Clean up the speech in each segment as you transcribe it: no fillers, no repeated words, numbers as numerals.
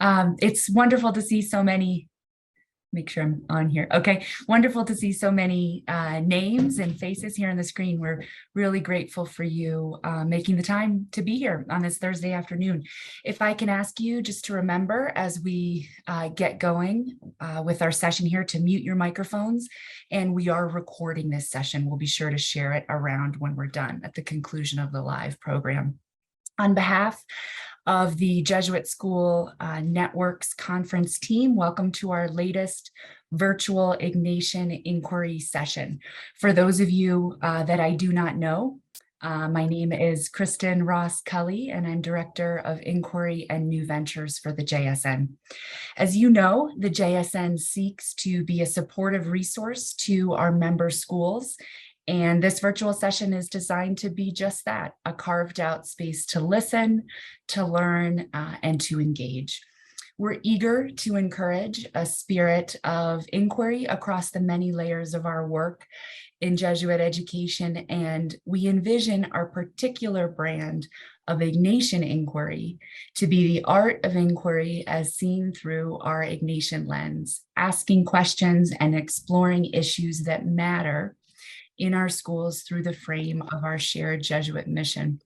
It's wonderful to see so many, make sure I'm on here. Okay, wonderful to see so many names and faces here on the screen. We're really grateful for you making the time to be here on this Thursday afternoon. If I can ask you just to remember as we get going with our session here to mute your microphones, and we are recording this session. We'll be sure to share it around when we're done at the conclusion of the live program. On behalf of the Jesuit School Networks Conference team, welcome to our latest virtual Ignatian Inquiry session. For those of you that I do not know, my name is Kristen Ross Cully, and I'm Director of Inquiry and New Ventures for the JSN. As you know, the JSN seeks to be a supportive resource to our member schools. And this virtual session is designed to be just that, a carved out space to listen, to learn, and to engage. We're eager to encourage a spirit of inquiry across the many layers of our work in Jesuit education, and we envision our particular brand of Ignatian inquiry to be the art of inquiry as seen through our Ignatian lens, asking questions and exploring issues that matter in our schools through the frame of our shared Jesuit mission.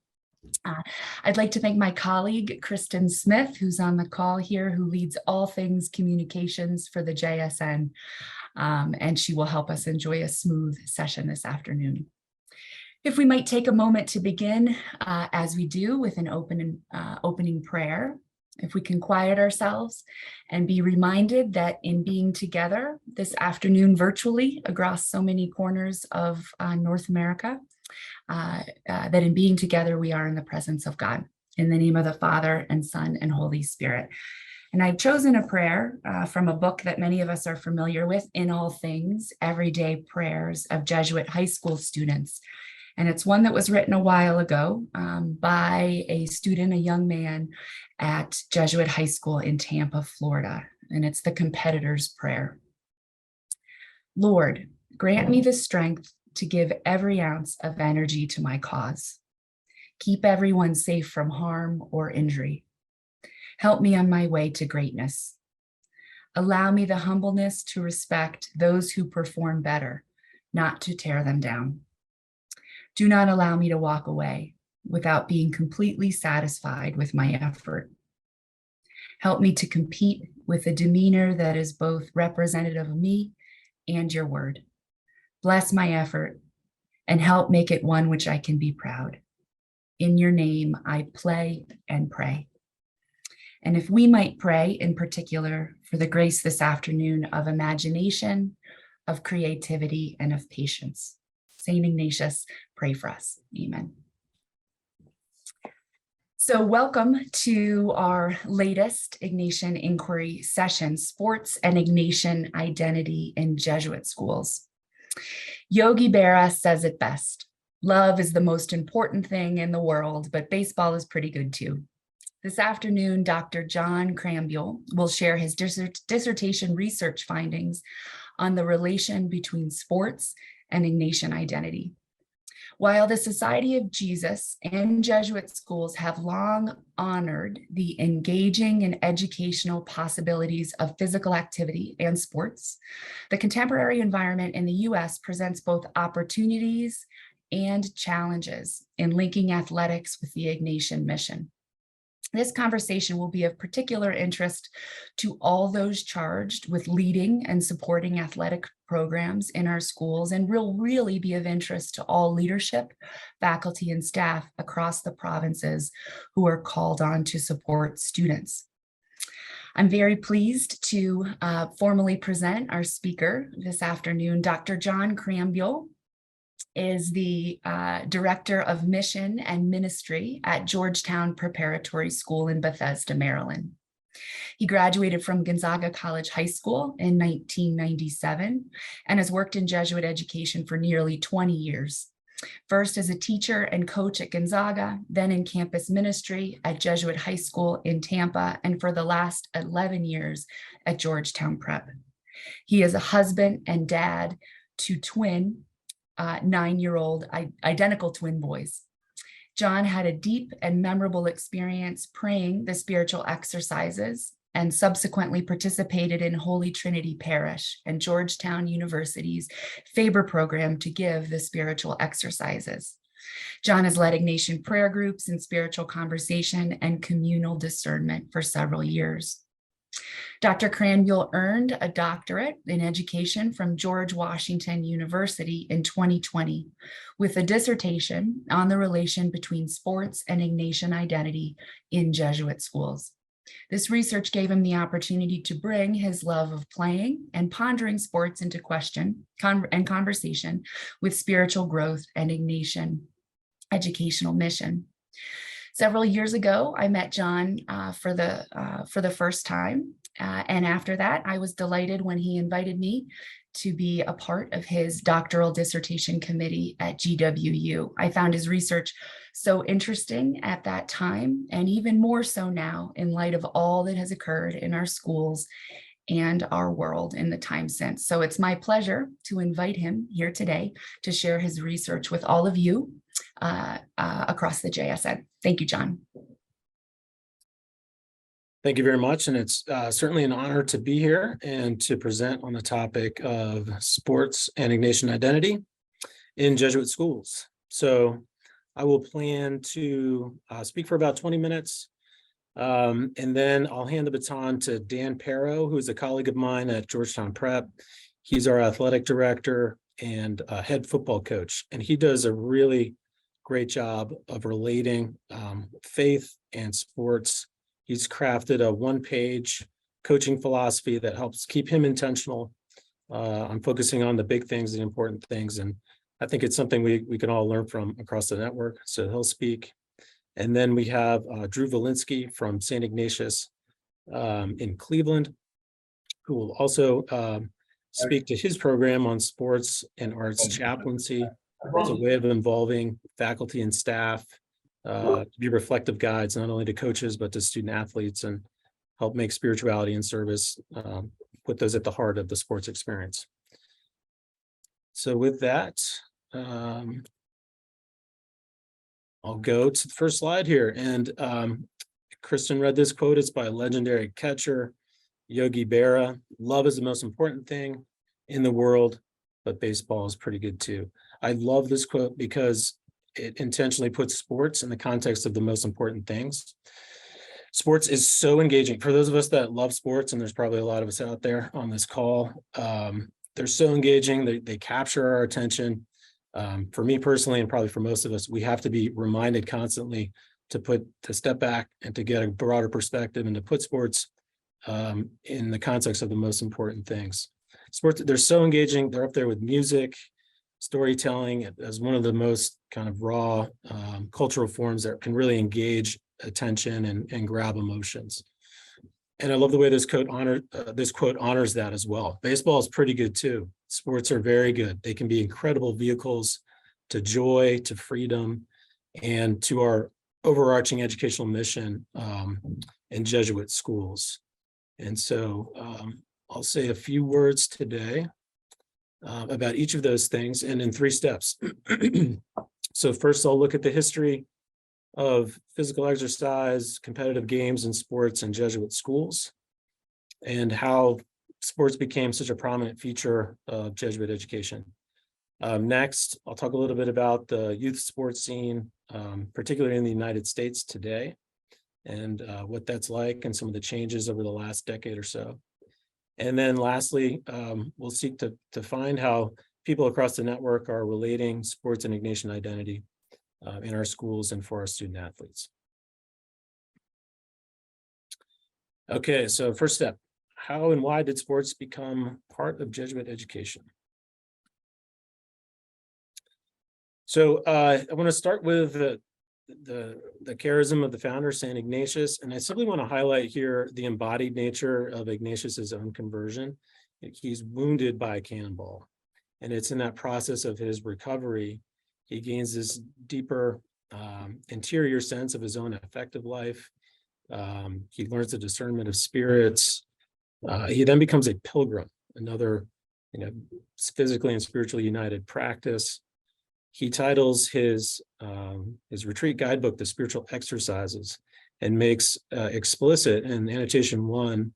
I'd like to thank my colleague, Kristen Smith, who's on the call here, who leads all things communications for the JSN, and she will help us enjoy a smooth session this afternoon. If we might take a moment to begin, as we do, with an opening prayer. If we can quiet ourselves and be reminded that in being together this afternoon virtually across so many corners of North America, that in being together we are in the presence of God. In the name of the Father and Son and Holy Spirit. And I've chosen a prayer from a book that many of us are familiar with, In All Things, Everyday Prayers of Jesuit High School Students. And it's one that was written a while ago by a student, a young man at Jesuit High School in Tampa, Florida. And it's the Competitor's Prayer. Lord, grant me the strength to give every ounce of energy to my cause. Keep everyone safe from harm or injury. Help me on my way to greatness. Allow me the humbleness to respect those who perform better, not to tear them down. Do not allow me to walk away without being completely satisfied with my effort. Help me to compete with a demeanor that is both representative of me and your word. Bless my effort and help make it one which I can be proud. In your name, I play and pray. And if we might pray in particular for the grace this afternoon of imagination, of creativity, and of patience. Saint Ignatius, pray for us. Amen. So welcome to our latest Ignatian Inquiry session, Sports and Ignatian Identity in Jesuit Schools. Yogi Berra says it best. Love is the most important thing in the world, but baseball is pretty good too. This afternoon, Dr. John Krambuhl will share his dissertation research findings on the relation between sports and Ignatian identity. While the Society of Jesus and Jesuit schools have long honored the engaging and educational possibilities of physical activity and sports, the contemporary environment in the US presents both opportunities and challenges in linking athletics with the Ignatian mission. This conversation will be of particular interest to all those charged with leading and supporting athletic programs in our schools, and will really be of interest to all leadership, faculty, and staff across the provinces who are called on to support students. I'm very pleased to formally present our speaker this afternoon. Dr. John Krambuhl is the Director of Mission and Ministry at Georgetown Preparatory School in Bethesda, Maryland. He graduated from Gonzaga College High School in 1997 and has worked in Jesuit education for nearly 20 years. First as a teacher and coach at Gonzaga, then in campus ministry at Jesuit High School in Tampa, and for the last 11 years at Georgetown Prep. He is a husband and dad to twin 9-year-old identical twin boys. John had a deep and memorable experience praying the spiritual exercises and subsequently participated in Holy Trinity Parish and Georgetown University's Faber program to give the spiritual exercises. John has led Ignatian prayer groups in spiritual conversation and communal discernment for several years. Dr. Krambuhl earned a doctorate in education from George Washington University in 2020 with a dissertation on the relation between sports and Ignatian identity in Jesuit schools. This research gave him the opportunity to bring his love of playing and pondering sports into question and conversation with spiritual growth and Ignatian educational mission. Several years ago, I met John for the first time. And after that, I was delighted when he invited me to be a part of his doctoral dissertation committee at GWU. I found his research so interesting at that time, and even more so now in light of all that has occurred in our schools and our world in the time since. So it's my pleasure to invite him here today to share his research with all of you across the JSN. Thank you, John. Thank you very much. And it's certainly an honor to be here and to present on the topic of sports and Ignatian identity in Jesuit schools. So I will plan to speak for about 20 minutes. And then I'll hand the baton to Dan Paro, who is a colleague of mine at Georgetown Prep. He's our athletic director and head football coach. And he does a really great job of relating faith and sports. He's crafted a one-page coaching philosophy that helps keep him intentional on focusing on the big things, the important things. And I think it's something we can all learn from across the network. So he'll speak. And then we have Drew Valinsky from St. Ignatius in Cleveland, who will also speak to his program on sports and arts chaplaincy. It's a way of involving faculty and staff to be reflective guides, not only to coaches, but to student athletes, and help make spirituality and service, put those at the heart of the sports experience. So with that, I'll go to the first slide here. And Kristen read this quote. It's by legendary catcher, Yogi Berra. Love is the most important thing in the world, but baseball is pretty good too. I love this quote because it intentionally puts sports in the context of the most important things. Sports is so engaging. For those of us that love sports, and there's probably a lot of us out there on this call, they're so engaging. They capture our attention. For me personally, and probably for most of us, we have to be reminded constantly to step back and to get a broader perspective and to put sports in the context of the most important things. Sports, they're so engaging. They're up there with music, storytelling as one of the most kind of raw cultural forms that can really engage attention and grab emotions. And I love the way this quote honors that as well. Baseball is pretty good too. Sports are very good. They can be incredible vehicles to joy, to freedom, and to our overarching educational mission in Jesuit schools. And so I'll say a few words today about each of those things, and in 3 steps. So first, I'll look at the history of physical exercise, competitive games and sports in Jesuit schools, and how sports became such a prominent feature of Jesuit education. Next, I'll talk a little bit about the youth sports scene, particularly in the United States today, and what that's like and some of the changes over the last decade or so. And then lastly, we'll seek to find how people across the network are relating sports and Ignatian identity in our schools and for our student athletes. Okay, so first step, how and why did sports become part of Jesuit education? So I want to start with the charism of the founder, St. Ignatius, and I simply want to highlight here the embodied nature of Ignatius's own conversion. He's wounded by a cannonball, and it's in that process of his recovery, he gains this deeper interior sense of his own affective life. He learns the discernment of spirits. He then becomes a pilgrim, another, physically and spiritually united practice. He titles his retreat guidebook, The Spiritual Exercises, and makes explicit in annotation 1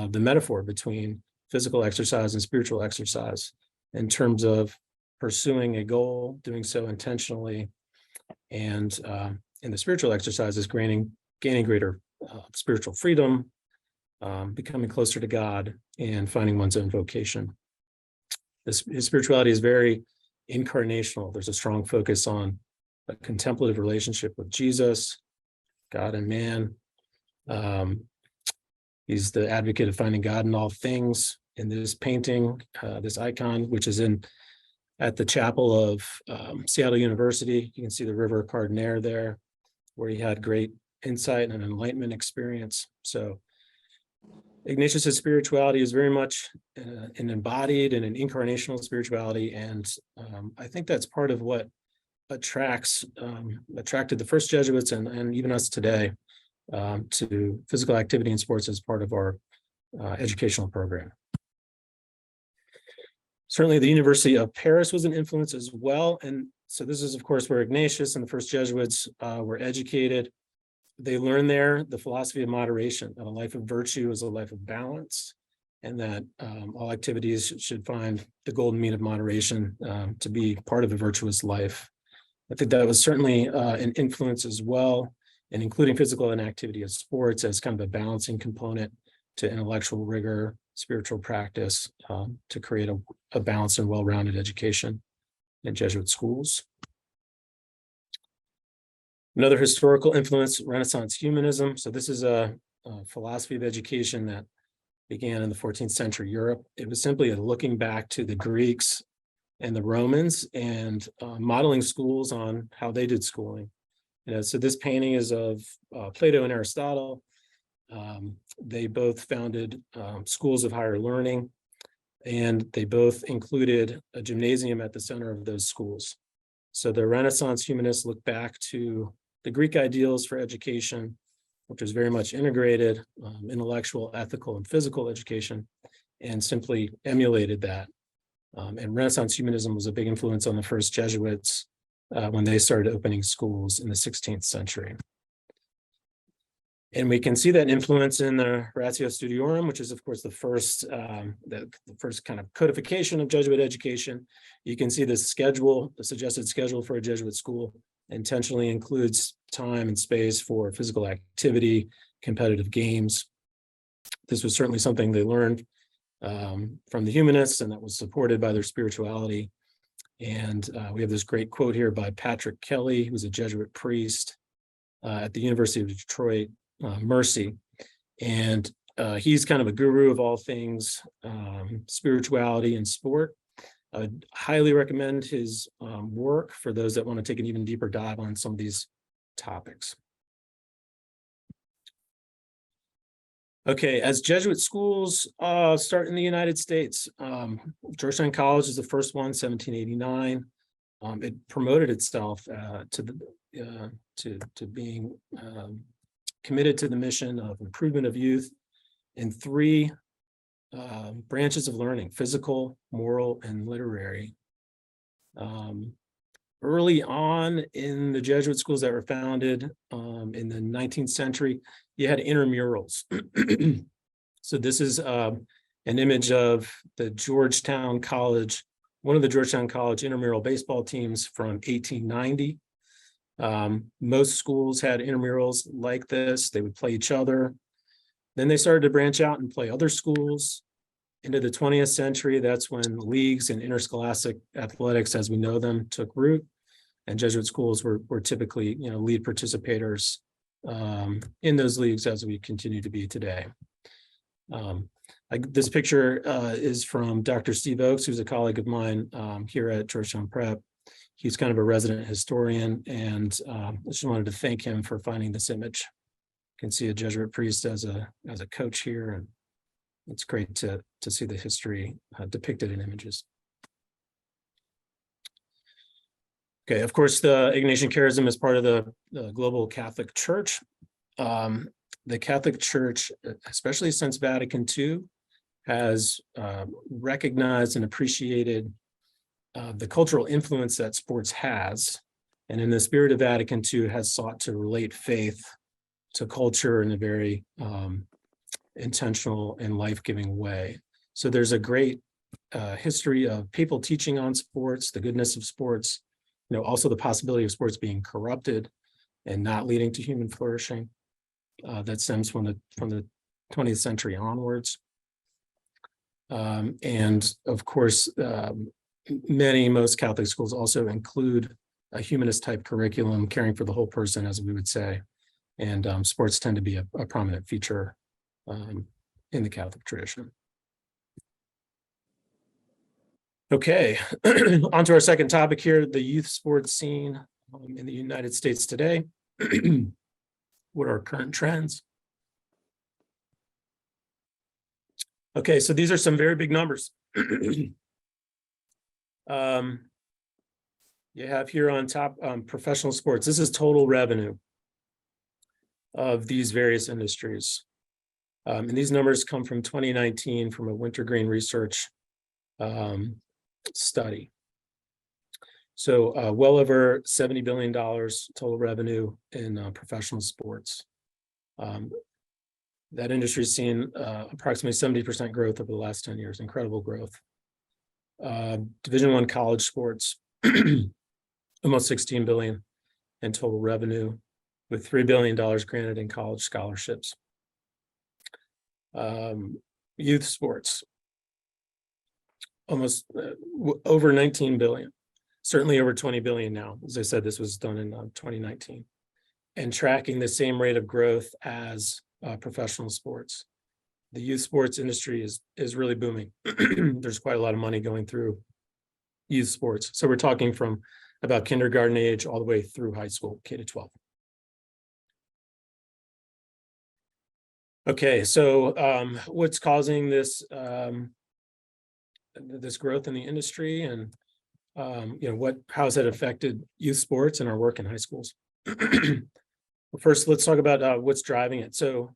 the metaphor between physical exercise and spiritual exercise in terms of pursuing a goal, doing so intentionally, and in the spiritual exercises, gaining greater spiritual freedom, becoming closer to God, and finding one's own vocation. His spirituality is very incarnational. There's a strong focus on a contemplative relationship with Jesus, God and man. He's the advocate of finding God in all things. In this painting, this icon, which is at the chapel of Seattle University, you can see the River Cardinere there, where he had great insight and enlightenment experience. So Ignatius's spirituality is very much an embodied and an incarnational spirituality, and I think that's part of what attracted the first Jesuits and even us today to physical activity and sports as part of our educational program. Certainly, the University of Paris was an influence as well, and so this is, of course, where Ignatius and the first Jesuits were educated. They learned there the philosophy of moderation, that a life of virtue is a life of balance, and that all activities should find the golden mean of moderation to be part of a virtuous life. I think that was certainly an influence as well, and including physical inactivity of sports as kind of a balancing component to intellectual rigor, spiritual practice, to create a balanced and well-rounded education in Jesuit schools. Another historical influence, Renaissance humanism. So this is a philosophy of education that began in the 14th century Europe. It was simply a looking back to the Greeks and the Romans and modeling schools on how they did schooling. So this painting is of Plato and Aristotle. They both founded schools of higher learning, and they both included a gymnasium at the center of those schools. So the Renaissance humanists look back to the Greek ideals for education, which was very much integrated, intellectual, ethical, and physical education, and simply emulated that. And Renaissance humanism was a big influence on the first Jesuits when they started opening schools in the 16th century. And we can see that influence in the Ratio Studiorum, which is, of course, the first kind of codification of Jesuit education. You can see the schedule, the suggested schedule for a Jesuit school intentionally includes time and space for physical activity, competitive games. This was certainly something they learned from the humanists, and that was supported by their spirituality. And we have this great quote here by Patrick Kelly, who was a Jesuit priest at the University of Detroit, Mercy. And he's kind of a guru of all things spirituality and sport. I would highly recommend his work for those that want to take an even deeper dive on some of these topics. Okay, as Jesuit schools start in the United States, Georgetown College is the first one, 1789. It promoted itself to being committed to the mission of improvement of youth in 3 branches of learning: physical, moral, and literary. Early on in the Jesuit schools that were founded in the 19th century, you had intramurals. So this is an image of the Georgetown College, one of the Georgetown College intramural baseball teams from 1890. Most schools had intramurals like this. They would play each other. Then they started to branch out and play other schools. Into the 20th century, that's when leagues and interscholastic athletics as we know them took root, and Jesuit schools were typically, lead participators in those leagues as we continue to be today. This picture is from Dr. Steve Oakes, who's a colleague of mine here at Georgetown Prep. He's kind of a resident historian, and I just wanted to thank him for finding this image. You can see a Jesuit priest as a coach here, and it's great to see the history depicted in images. Okay, of course, the Ignatian charism is part of the global Catholic Church. The Catholic Church, especially since Vatican II, has recognized and appreciated the cultural influence that sports has, and in the spirit of Vatican II has sought to relate faith to culture in a very intentional and life-giving way. So there's a great history of people teaching on sports, the goodness of sports, also the possibility of sports being corrupted and not leading to human flourishing. That stems from the 20th century onwards. And of course, most Catholic schools also include a humanist type curriculum, caring for the whole person, as we would say. And sports tend to be a prominent feature in the Catholic tradition. Okay, on to our second topic here, the youth sports scene in the United States today. What are current trends? Okay, so these are some very big numbers. You have here on top professional sports. This is total revenue of these various industries. And these numbers come from 2019 from a Wintergreen Research study. So well over $70 billion total revenue in professional sports. That industry's seen approximately 70% growth over the last 10 years, incredible growth. Division I college sports, almost $16 billion in total revenue, with $3 billion granted in college scholarships. Youth sports, almost over 19 billion, certainly over 20 billion now. As I said, this was done in 2019, and tracking the same rate of growth as professional sports. The youth sports industry is really booming. There's quite a lot of money going through youth sports. So we're talking from about kindergarten age all the way through high school, K to 12. Okay, so what's causing this this growth in the industry, and how has it affected youth sports and our work in high schools? First, let's talk about what's driving it. So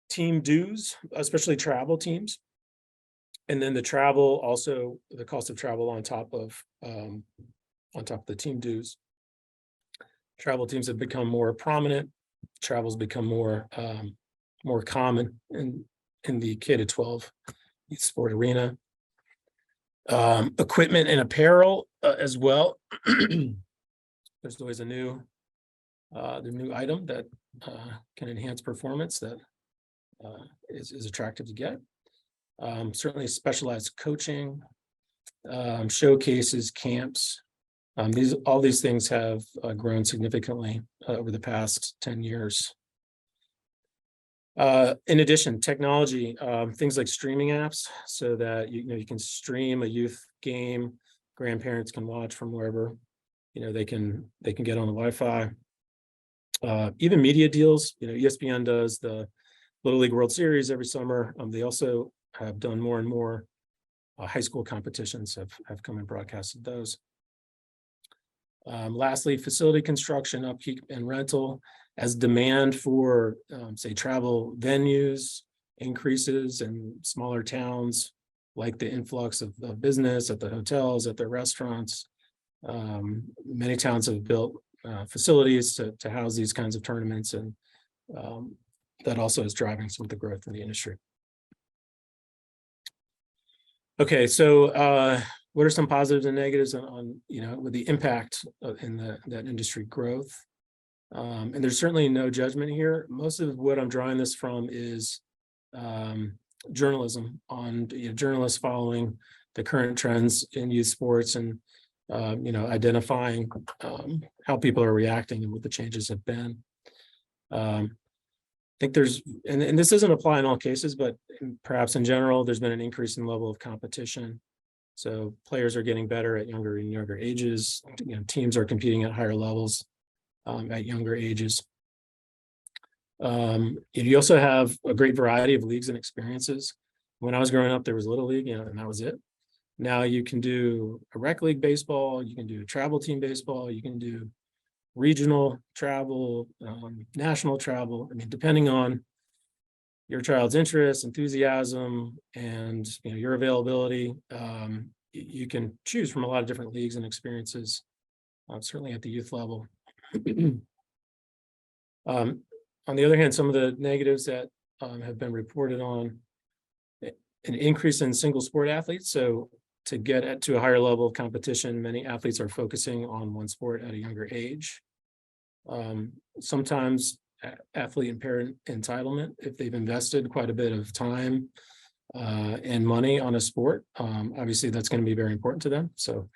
team dues, especially travel teams, and then the travel, also the cost of travel on top of the team dues. Travel teams have become more prominent. Travel's become more common in the K to 12 youth sport arena. Equipment and apparel as well. There's always the new item that can enhance performance that is attractive to get. Certainly specialized coaching, showcases, camps. All these things have grown significantly over the past 10 years. In addition, technology, things like streaming apps, so that you can stream a youth game. Grandparents can watch from wherever they can get on the Wi-Fi. Even media deals. ESPN does the Little League World Series every summer. They also have done more and more high school competitions have come and broadcasted those. Lastly, facility construction, upkeep, and rental. As demand for, say, travel venues increases in smaller towns, like the influx of business at the hotels, at the restaurants, many towns have built facilities to house these kinds of tournaments, and that also is driving some of the growth in the industry. Okay, so what are some positives and negatives on with the impact in that industry growth? And there's certainly no judgment here. Most of what I'm drawing this from is journalism, on journalists following the current trends in youth sports, and identifying how people are reacting and what the changes have been. I think there's, and this doesn't apply in all cases, but perhaps in general, there's been an increase in level of competition. So players are getting better at younger and younger ages. Teams are competing at higher levels at younger ages. You also have a great variety of leagues and experiences. When I was growing up, there was Little League, and that was it. Now you can do a rec league baseball, you can do travel team baseball, you can do regional travel, national travel. I mean, depending on your child's interest, enthusiasm, and your availability, you can choose from a lot of different leagues and experiences, certainly at the youth level. On the other hand, some of the negatives that have been reported on, an increase in single sport athletes. So to get to a higher level of competition, many athletes are focusing on one sport at a younger age. Sometimes athlete and parent entitlement, if they've invested quite a bit of time and money on a sport, obviously that's going to be very important to them. So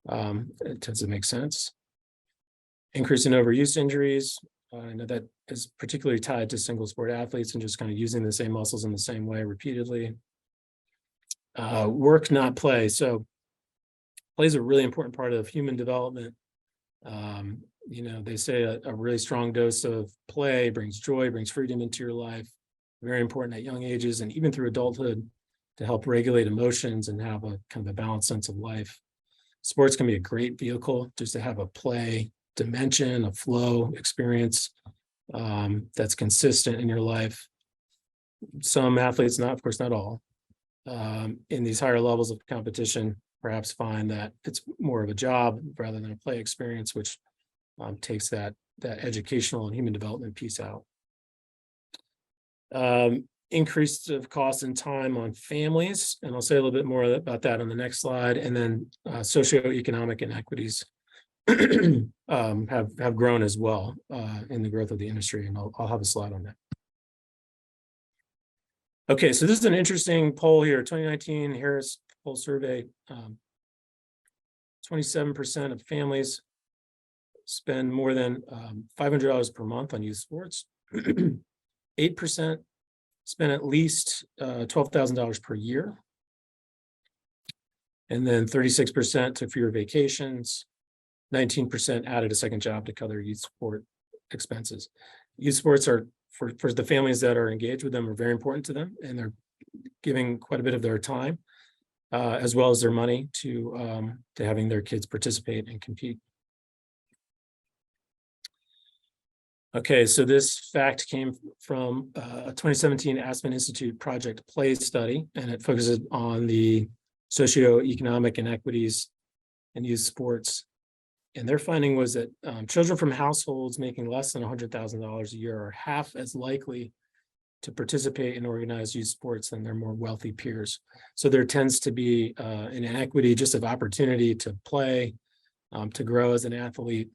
it tends to make sense. Increase in overuse injuries. I know that is particularly tied to single sport athletes and just kind of using the same muscles in the same way repeatedly. Work, not play. So play is a really important part of human development. They say a really strong dose of play brings joy, brings freedom into your life. Very important at young ages and even through adulthood to help regulate emotions and have a kind of a balanced sense of life. Sports can be a great vehicle just to have a play dimension, a flow experience that's consistent in your life. Some athletes, of course, not all, in these higher levels of competition, perhaps find that it's more of a job rather than a play experience, which takes that educational and human development piece out. Increase of cost and time on families, and I'll say a little bit more about that on the next slide. And then socioeconomic inequities have grown as well in the growth of the industry, and I'll have a slide on that. Okay, so this is an interesting poll here, 2019 Harris poll survey. 27% of families spend more than $500 per month on youth sports. 8% spend at least $12,000 per year. And then 36% took fewer vacations. 19% added a second job to cover youth sport expenses. Youth sports are, for the families that are engaged with them, are very important to them, and they're giving quite a bit of their time as well as their money to having their kids participate and compete. Okay, so this fact came from a 2017 Aspen Institute Project Play study, and it focuses on the socioeconomic inequities in youth sports. And their finding was that children from households making less than $100,000 a year are half as likely to participate in organized youth sports than their more wealthy peers. So there tends to be an inequity just of opportunity to play, to grow as an athlete.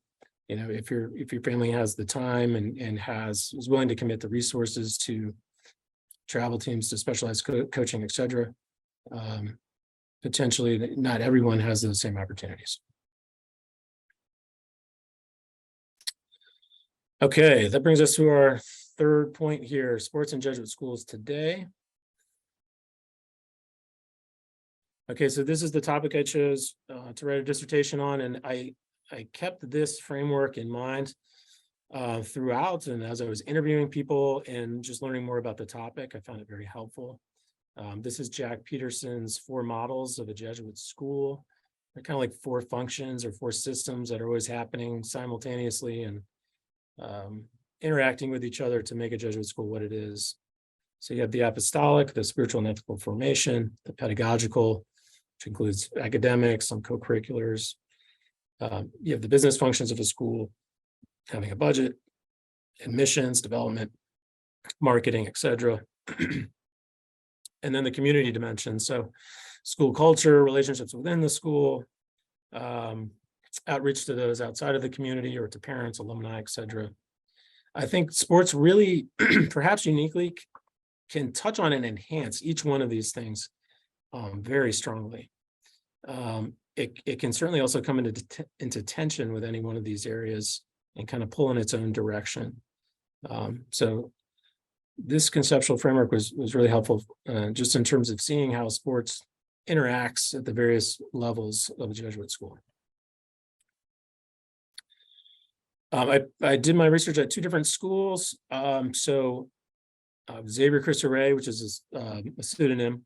You know, if your family has the time and is willing to commit the resources to travel teams, to specialized coaching, et cetera, potentially not everyone has those same opportunities. Okay, that brings us to our third point here, sports in Jesuit schools today. Okay, so this is the topic I chose to write a dissertation on, and I kept this framework in mind throughout, and as I was interviewing people and just learning more about the topic, I found it very helpful. This is Jack Peterson's 4 models of a Jesuit school. They're kind of like 4 functions or 4 systems that are always happening simultaneously and interacting with each other to make a Jesuit school what it is. So you have the apostolic, the spiritual and ethical formation, the pedagogical, which includes academics, some co-curriculars. You have the business functions of a school, having a budget, admissions, development, marketing, etc. And then the community dimension. So school culture, relationships within the school, outreach to those outside of the community or to parents, alumni, etc. I think sports really, perhaps uniquely, can touch on and enhance each one of these things very strongly. It can certainly also come into tension with any one of these areas and kind of pull in its own direction. So this conceptual framework was really helpful just in terms of seeing how sports interacts at the various levels of a Jesuit school. I did my research at 2 different schools. Xavier Cristo Rey, which is a pseudonym,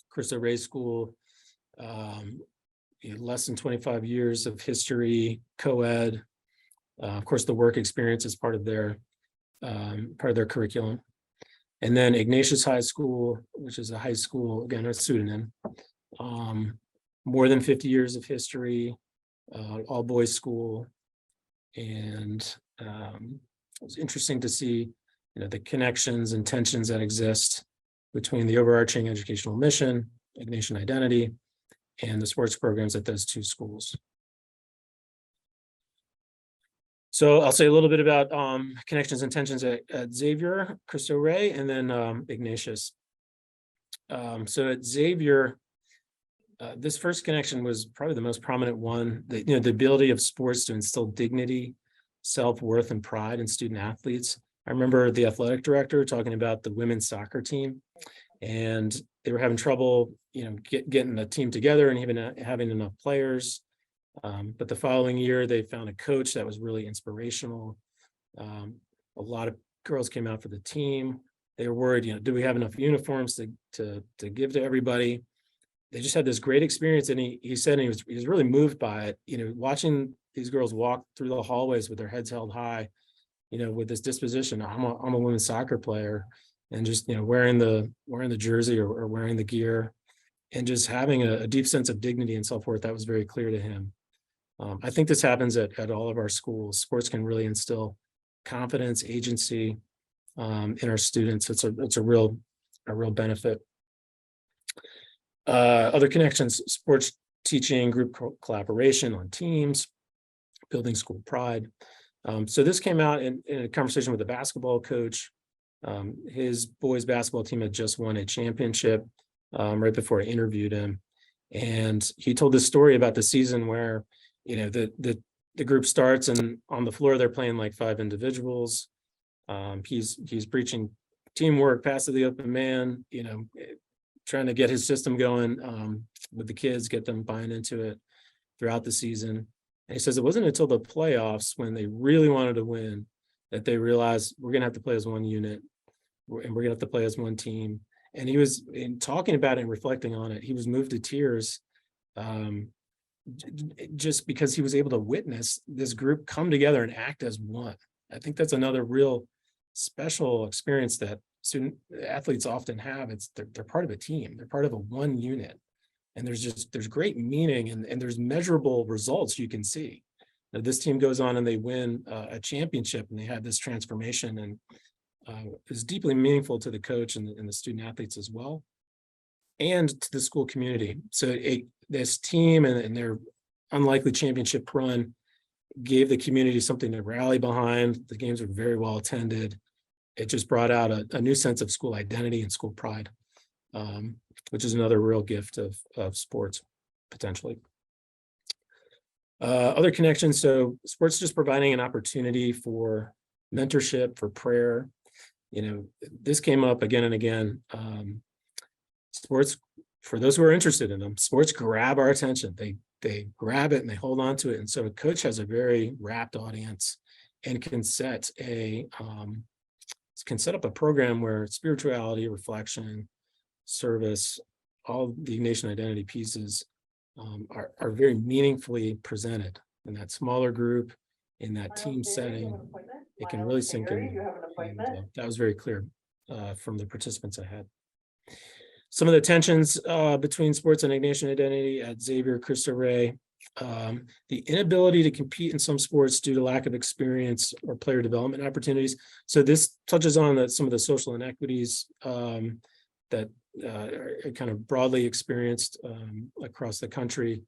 Cristo Rey School, less than 25 years of history, co-ed. Of course, the work experience is part of their curriculum. And then Ignatius High School, which is a high school, again, a pseudonym, more than 50 years of history, all boys school, and was interesting to see, the connections and tensions that exist between the overarching educational mission, Ignatian Identity, and the sports programs at those two schools. So I'll say a little bit about connections and tensions at Xavier, Cristo Rey, and then Ignatius. So at Xavier, this first connection was probably the most prominent one. The ability of sports to instill dignity, self-worth, and pride in student athletes. I remember the athletic director talking about the women's soccer team, and they were having trouble, getting the team together and even having enough players. But the following year, they found a coach that was really inspirational. A lot of girls came out for the team. They were worried, do we have enough uniforms to give to everybody? They just had this great experience, and he said he was really moved by it. Watching these girls walk through the hallways with their heads held high, with this disposition. I'm a women's soccer player, and just wearing the jersey or wearing the gear, and just having a deep sense of dignity and self-worth. That was very clear to him. I think this happens at all of our schools. Sports can really instill confidence, agency in our students. It's a real benefit. Other connections: sports teaching, group collaboration on teams, building school pride. So this came out in a conversation with a basketball coach. His boys basketball team had just won a championship right before I interviewed him. And he told this story about the season where, the group starts, and on the floor, they're playing like 5 individuals. He's preaching teamwork, pass to the open man, trying to get his system going with the kids, get them buying into it throughout the season. And he says it wasn't until the playoffs, when they really wanted to win, that they realized we're going to have to play as one unit, and we're going to have to play as one team. And he was, in talking about it and reflecting on it, he was moved to tears just because he was able to witness this group come together and act as one. I think that's another real special experience that student athletes often have. They're part of a team. They're part of a one unit. And there's great meaning, and there's measurable results you can see. Now, this team goes on and they win a championship, and they have this transformation, and is deeply meaningful to the coach and the student athletes as well, and to the school community. So this team and their unlikely championship run gave the community something to rally behind. The games were very well attended. It just brought out a new sense of school identity and school pride, which is another real gift of sports, potentially. Other connections, so sports just providing an opportunity for mentorship, for prayer. This came up again and again. Sports, for those who are interested in them, sports grab our attention. They grab it and they hold on to it. And so a coach has a very rapt audience, and can set up a program where spirituality, reflection, service, all the Ignatian Identity pieces are very meaningfully presented in that smaller group, in that team setting. It can really sink in. And that was very clear from the participants I had. Some of the tensions between sports and Ignatian Identity at Xavier, Cristo Rey, the inability to compete in some sports due to lack of experience or player development opportunities. So this touches on some of the social inequities that are kind of broadly experienced across the country,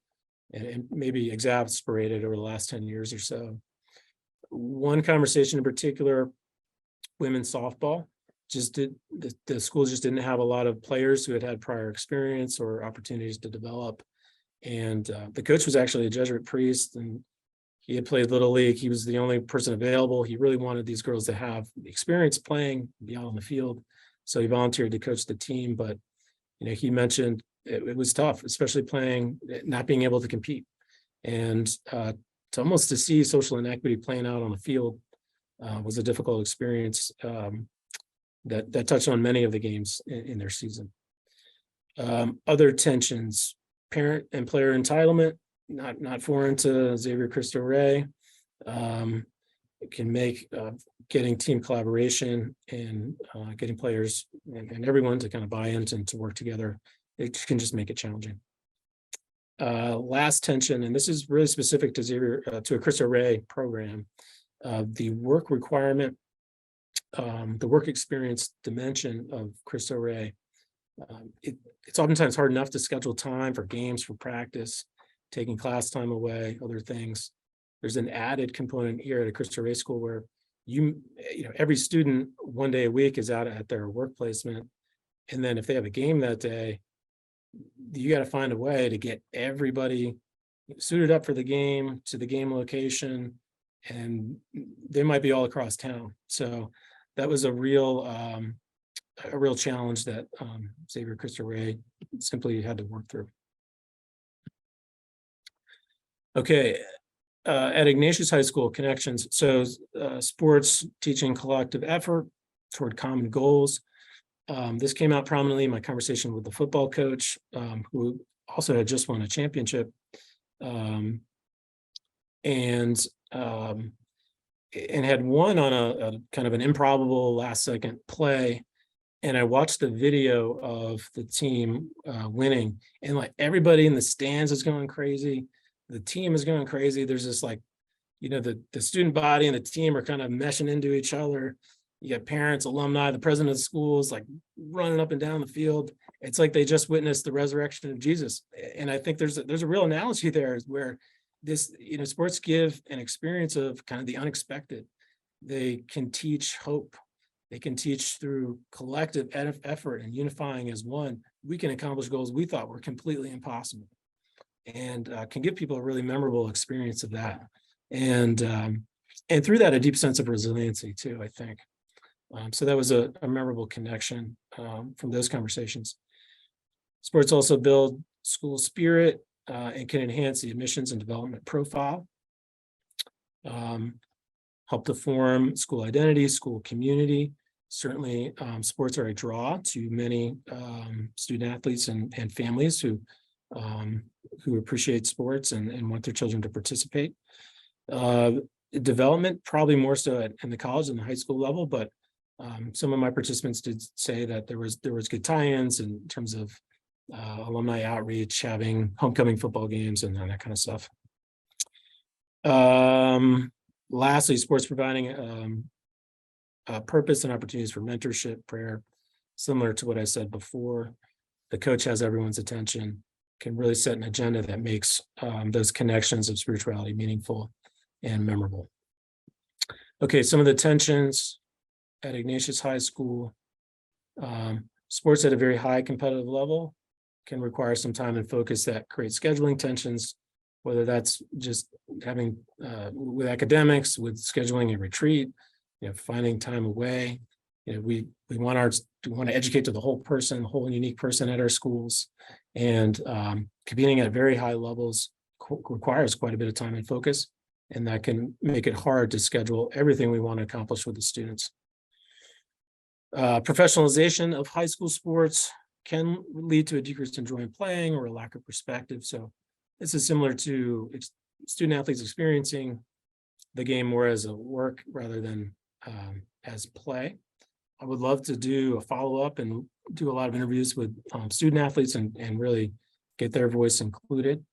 and maybe exacerbated over the last 10 years or so. One conversation in particular, women's softball. The schools just didn't have a lot of players who had prior experience or opportunities to develop. And the coach was actually a Jesuit priest, and he had played Little League. He was the only person available. He really wanted these girls to have experience playing, be out on the field. So he volunteered to coach the team. But, he mentioned it was tough, especially not being able to compete. And to see social inequity playing out on the field was a difficult experience. That touched on many of the games in their season. Other tensions: parent and player entitlement, not foreign to Xavier, Cristo Rey. It can make getting team collaboration and getting players and everyone to kind of buy into and to work together. It can just make it challenging. Last tension, and this is really specific to Xavier, to a Cristo Rey program, The work requirement, the work experience dimension of Cristo Rey, it's oftentimes hard enough to schedule time for games, for practice, taking class time away, other things. There's an added component here at a Cristo Rey school where every student 1 day a week is out at their work placement. And then if they have a game that day, you got to find a way to get everybody suited up for the game to the game location, and they might be all across town. So that was a real challenge that Xavier Cristo Rey simply had to work through. Okay, at Ignatius High School, connections. So sports teaching collective effort toward common goals. This came out prominently in my conversation with the football coach, who also had just won a championship, and had won on a kind of an improbable last second play. And I watched the video of the team winning, and like everybody in the stands is going crazy. The team is going crazy. There's this like, the student body and the team are kind of meshing into each other. You got parents, alumni, the president of the schools like running up and down the field. It's like they just witnessed the resurrection of Jesus. And I think there's a real analogy there where this, sports give an experience of kind of the unexpected. They can teach hope. They can teach through collective effort and unifying as one. We can accomplish goals we thought were completely impossible, and can give people a really memorable experience of that. And through that, a deep sense of resiliency too, I think. So that was a memorable connection from those conversations. Sports also build school spirit and can enhance the admissions and development profile, help to form school identity, school community. Certainly, sports are a draw to many student athletes and families who appreciate sports and want their children to participate. Development, probably more so in the college and the high school level, but some of my participants did say that there was good tie-ins in terms of alumni outreach, having homecoming football games and that kind of stuff. Lastly, sports providing purpose and opportunities for mentorship, prayer, similar to what I said before. The coach has everyone's attention, can really set an agenda that makes those connections of spirituality meaningful and memorable. Okay, some of the tensions at Ignatius High School. Sports at a very high competitive level can require some time and focus that creates scheduling tensions, whether that's just having with academics, with scheduling a retreat, finding time away. We want to educate to the whole person, the whole unique person at our schools, and competing at very high levels requires quite a bit of time and focus, and that can make it hard to schedule everything we want to accomplish with the students. Professionalization of high school sports can lead to a decreased enjoyment playing or a lack of perspective. So this is similar to student athletes experiencing the game more as a work rather than as play. I would love to do a follow-up and do a lot of interviews with student athletes and really get their voice included.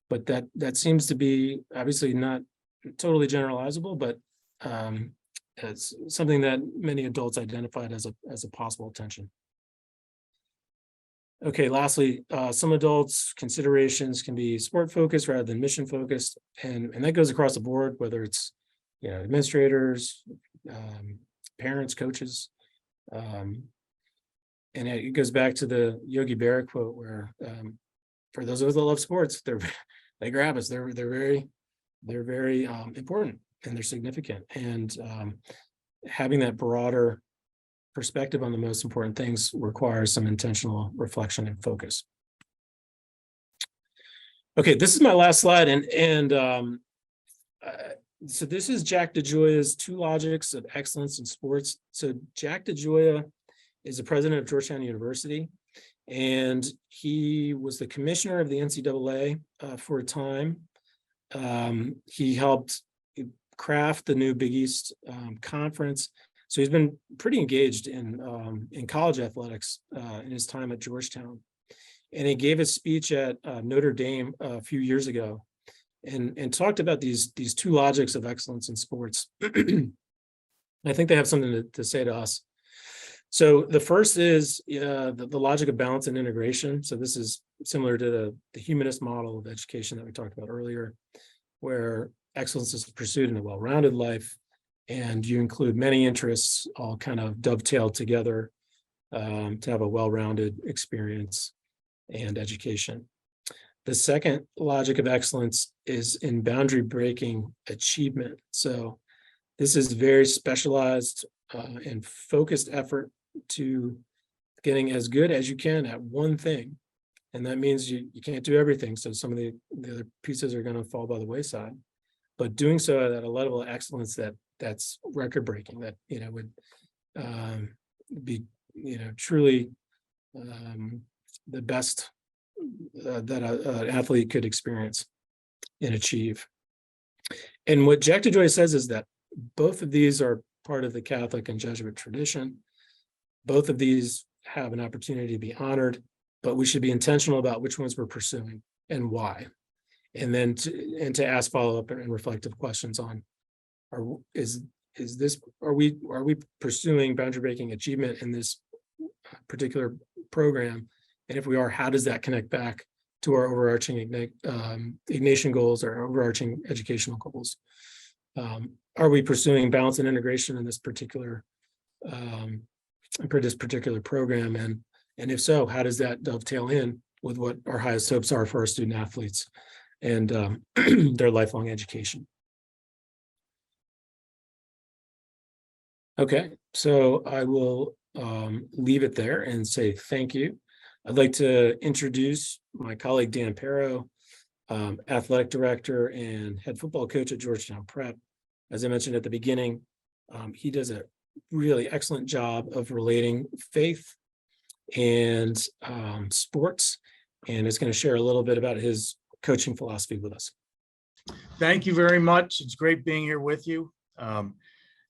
But that seems to be obviously not totally generalizable, but it's something that many adults identified as a possible tension. Okay, lastly, some adults' considerations can be sport focused rather than mission focused, and that goes across the board, whether it's administrators, parents, coaches, and it goes back to the Yogi Berra quote, where for those of us that love sports, they grab us. They're very important and they're significant, and having that broader perspective on the most important things requires some intentional reflection and focus. Okay, this is my last slide, and so this is Jack DeGioia's 2 Logics of Excellence in Sports. So Jack DeGioia is the president of Georgetown University, and he was the commissioner of the NCAA for a time. He helped craft the new Big East Conference. So he's been pretty engaged in college athletics in his time at Georgetown. And he gave a speech at Notre Dame a few years ago. and talked about these two logics of excellence in sports. I think they have something to say to us. So the first is the logic of balance and integration. So this is similar to the humanist model of education that we talked about earlier, where excellence is pursued in a well-rounded life, and you include many interests all kind of dovetail together to have a well-rounded experience and education. The second logic of excellence is in boundary breaking achievement. So this is very specialized and focused effort to getting as good as you can at one thing. And that means you can't do everything. So some of the other pieces are going to fall by the wayside. But doing so at a level of excellence that's record breaking, that would be truly the best that an athlete could experience and achieve. And what Jack DeJoy says is that both of these are part of the Catholic and Jesuit tradition. Both of these have an opportunity to be honored, but we should be intentional about which ones we're pursuing and why. And then to ask follow-up and reflective questions on, are we pursuing boundary breaking achievement in this particular program? And if we are, how does that connect back to our overarching Ignatian goals or overarching educational goals? Are we pursuing balance and integration in this particular program? And if so, how does that dovetail in with what our highest hopes are for our student athletes and their lifelong education? Okay, so I will leave it there and say thank you. I'd like to introduce my colleague, Dan Paro, athletic director and head football coach at Georgetown Prep. As I mentioned at the beginning, he does a really excellent job of relating faith and sports, and is going to share a little bit about his coaching philosophy with us. Thank you very much. It's great being here with you.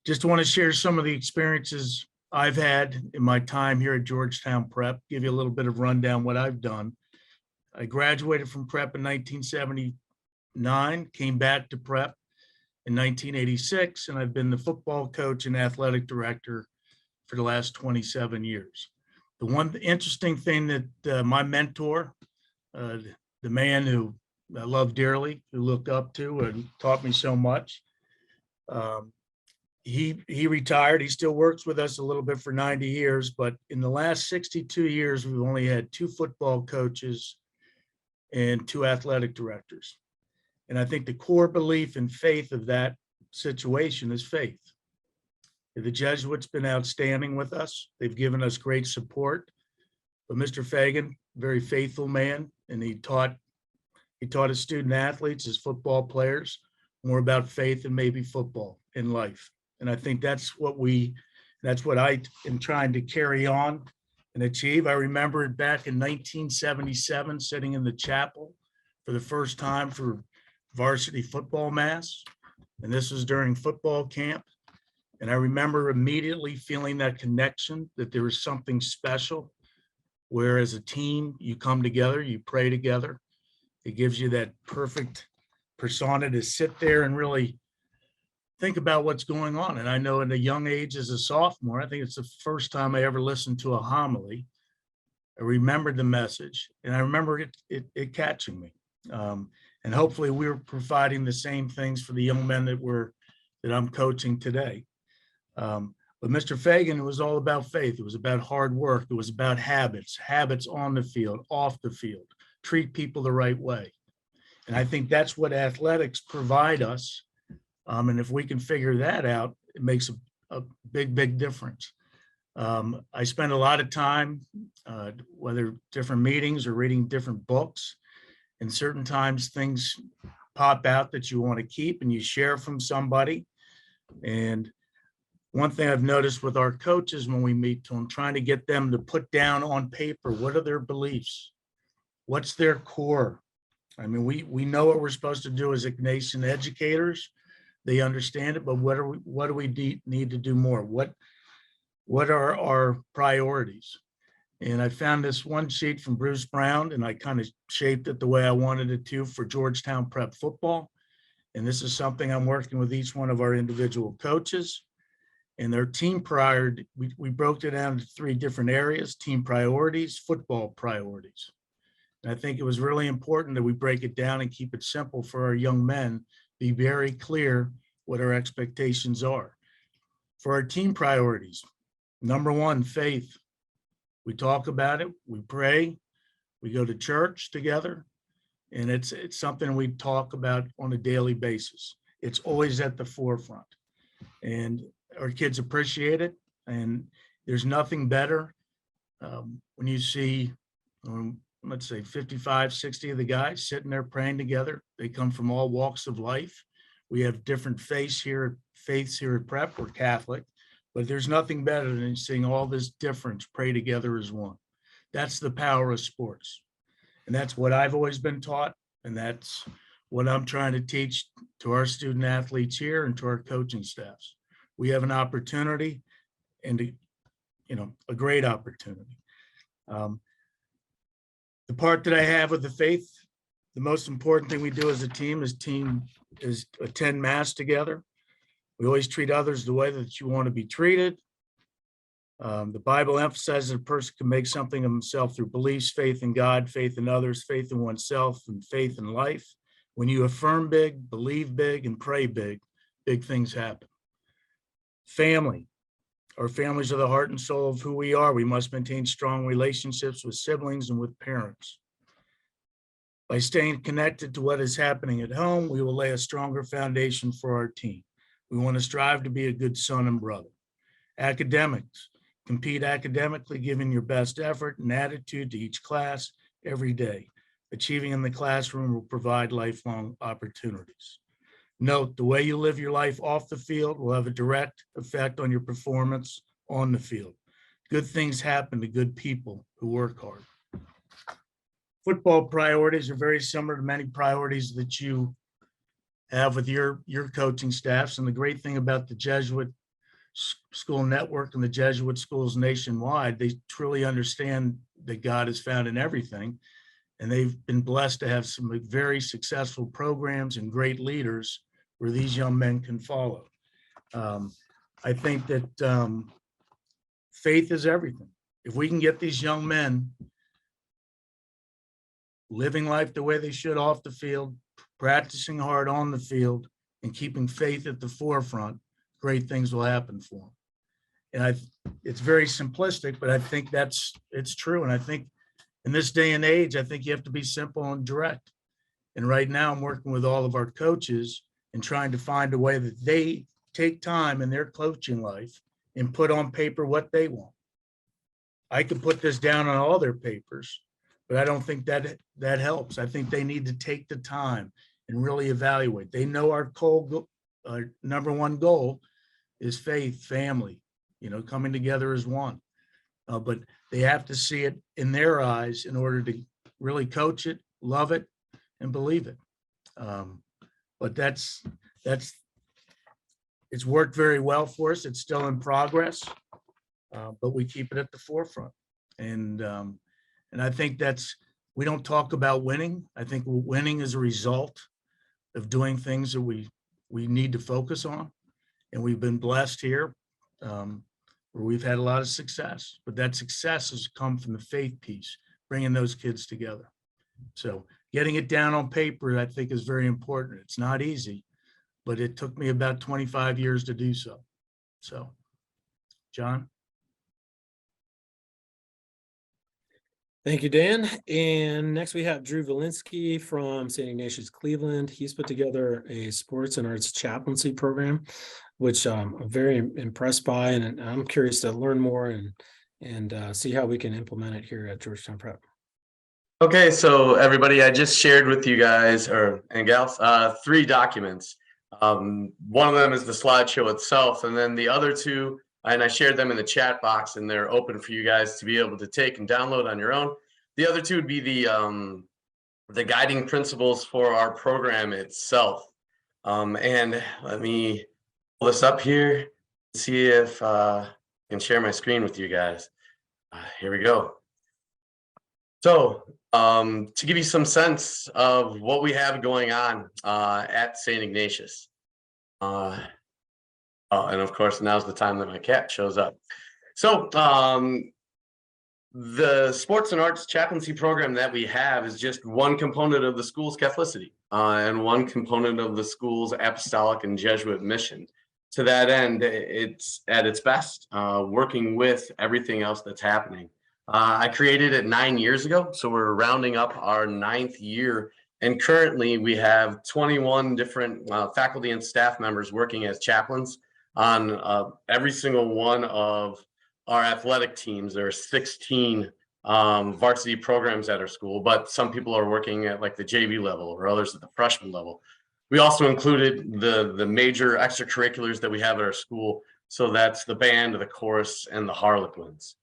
Just want to share some of the experiences I've had in my time here at Georgetown Prep, give you a little bit of rundown what I've done. I graduated from Prep in 1979, came back to Prep in 1986, and I've been the football coach and athletic director for the last 27 years. The one interesting thing that my mentor, the man who I love dearly, who looked up to and taught me so much, he retired. He still works with us a little bit for 90 years, but in the last 62 years, we've only had 2 football coaches and 2 athletic directors. And I think the core belief and faith of that situation is faith. The Jesuits been outstanding with us. They've given us great support. But Mr. Fagan, very faithful man, and he taught his student athletes, his football players, more about faith than maybe football in life. And I think that's what I am trying to carry on and achieve. I remember it back in 1977, sitting in the chapel for the first time for varsity football mass. And this was during football camp. And I remember immediately feeling that connection, that there was something special, where as a team, you come together, you pray together. It gives you that perfect persona to sit there and really think about what's going on. And I know at a young age as a sophomore, I think it's the first time I ever listened to a homily. I remembered the message, and I remember it catching me. And hopefully we're providing the same things for the young men that I'm coaching today. But Mr. Fagan, it was all about faith. It was about hard work. It was about habits on the field, off the field, treat people the right way. And I think that's what athletics provide us. And if we can figure that out, it makes a big, big difference. I spend a lot of time, whether different meetings or reading different books, and certain times things pop out that you want to keep and you share from somebody. And one thing I've noticed with our coaches when we meet to them, trying to get them to put down on paper, what are their beliefs? What's their core? I mean, we know what we're supposed to do as Ignatian educators. They understand it, but what do we need to do more? What are our priorities? And I found this one sheet from Bruce Brown, and I kind of shaped it the way I wanted it to for Georgetown Prep football. And this is something I'm working with each one of our individual coaches. And their team priority, we broke it down into 3 different areas: team priorities, football priorities. And I think it was really important that we break it down and keep it simple for our young men, be very clear what our expectations are. For our team priorities, number 1, faith. We talk about it, we pray, we go to church together, and it's something we talk about on a daily basis. It's always at the forefront, and our kids appreciate it. And there's nothing better when you see, let's say 55, 60 of the guys sitting there praying together. They come from all walks of life. We have different faiths here at Prep. We're Catholic, but there's nothing better than seeing all this difference pray together as one. That's the power of sports. And that's what I've always been taught. And that's what I'm trying to teach to our student athletes here and to our coaching staffs. We have an opportunity, and a great opportunity. The part that I have with the faith, the most important thing we do as a team is attend Mass together. We always treat others the way that you want to be treated. The Bible emphasizes a person can make something of himself through beliefs, faith in God, faith in others, faith in oneself, and faith in life. When you affirm big, believe big, and pray big, big things happen. Family. Our families are the heart and soul of who we are. We must maintain strong relationships with siblings and with parents. By staying connected to what is happening at home, we will lay a stronger foundation for our team. We want to strive to be a good son and brother. Academics. Compete academically, giving your best effort and attitude to each class every day. Achieving in the classroom will provide lifelong opportunities. Note, the way you live your life off the field will have a direct effect on your performance on the field. Good things happen to good people who work hard. Football priorities are very similar to many priorities that you have with your coaching staffs. And the great thing about the Jesuit school network and the Jesuit schools nationwide, they truly understand that God is found in everything. And they've been blessed to have some very successful programs and great leaders where these young men can follow. I think that faith is everything. If we can get these young men living life the way they should off the field, practicing hard on the field, and keeping faith at the forefront, great things will happen for them. And it's very simplistic, but I think it's true. And I think in this day and age, I think you have to be simple and direct. And right now I'm working with all of our coaches and trying to find a way that they take time in their coaching life and put on paper what they want. I could put this down on all their papers, but I don't think that helps. I think they need to take the time and really evaluate. They know our number one goal is faith, family, coming together as one. But they have to see it in their eyes in order to really coach it, love it, and believe it. But it's worked very well for us. It's still in progress, but we keep it at the forefront. And I think we don't talk about winning. I think winning is a result of doing things that we need to focus on. And we've been blessed here where we've had a lot of success, but that success has come from the faith piece, bringing those kids together. So getting it down on paper, I think, is very important. It's not easy, but it took me about 25 years to do so. So, John? Thank you, Dan. And next we have Drew Valinsky from St. Ignatius, Cleveland. He's put together a sports and arts chaplaincy program, which I'm very impressed by, and I'm curious to learn more and see how we can implement it here at Georgetown Prep. Okay, so everybody, I just shared with you guys and gals 3 documents. One of them is the slideshow itself, and then the other 2, and I shared them in the chat box, and they're open for you guys to be able to take and download on your own. The other 2 would be the guiding principles for our program itself. And let me pull this up here, see if I can share my screen with you guys. Here we go. So to give you some sense of what we have going on at St. Ignatius. Oh, and of course, now's the time that my cat shows up. So the sports and arts chaplaincy program that we have is just one component of the school's Catholicity and one component of the school's apostolic and Jesuit mission. To that end, it's at its best, working with everything else that's happening. I created it 9 years ago, so we're rounding up our 9th year. And currently we have 21 different faculty and staff members working as chaplains on every single one of our athletic teams. There are 16 varsity programs at our school, but some people are working at like the JV level or others at the freshman level. We also included the major extracurriculars that we have at our school. So that's the band, the chorus, and the Harlequins.